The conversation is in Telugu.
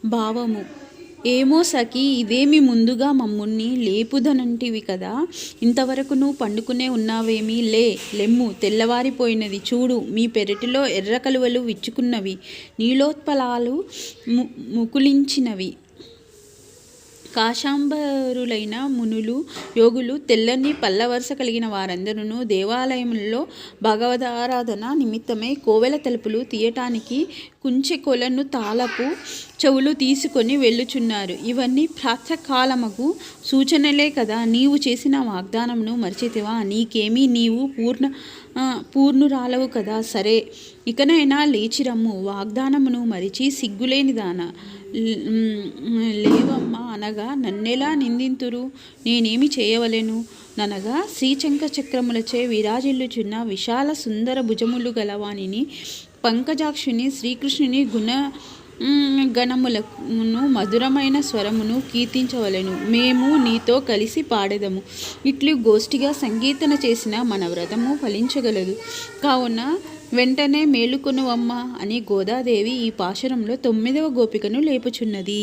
భావము. ఏమో సఖీ, ఇదేమి ముందుగా మమ్ముణ్ణి లేపుదనంటివి కదా, ఇంతవరకు నువ్వు పండుకునే ఉన్నావేమి? లెమ్ము, తెల్లవారిపోయినది. చూడు, మీ పెరటిలో ఎర్ర కలువలు విచ్చుకున్నవి, నీలోత్పలాలు ముకుళించినవి. కాశాంబరులైన మునులు, యోగులు, తెల్లని పల్లవరస కలిగిన వారందరూ దేవాలయములలో భగవదారాధన నిమిత్తమై కోవెల తలుపులు తీయటానికి కుంచె కొలను తాళపు చెవులు తీసుకొని వెళ్ళుచున్నారు. ఇవన్నీ ప్రాతకాలమగు సూచనలే కదా. నీవు చేసిన వాగ్దానమును మరిచితివా? నీకేమీ, నీవు పూర్ణురాలవు కదా. సరే, ఇకనైనా లేచిరమ్ము. వాగ్దానమును మరిచి సిగ్గులేని దానా, లేవమ్మా అనగా నన్నెలా నిందింతురు? నేనేమి చేయవలెను ననగా, శ్రీచంక చక్రములచే విరాజిల్లుచున్న విశాల సుందర భుజములు గలవానిని, పంకజాక్షుని, శ్రీకృష్ణుని గణములను మధురమైన స్వరమును కీర్తించవలెను. మేము నీతో కలిసి పాడెదము. ఇట్లు గోష్ఠిగా సంకీర్తన చేసిన మన వ్రతము ఫలించగలదు. కావున వెంటనే మేలుకొనువమ్మా అని గోదాదేవి ఈ పాశురంలో 9వ గోపికను లేపుచున్నది.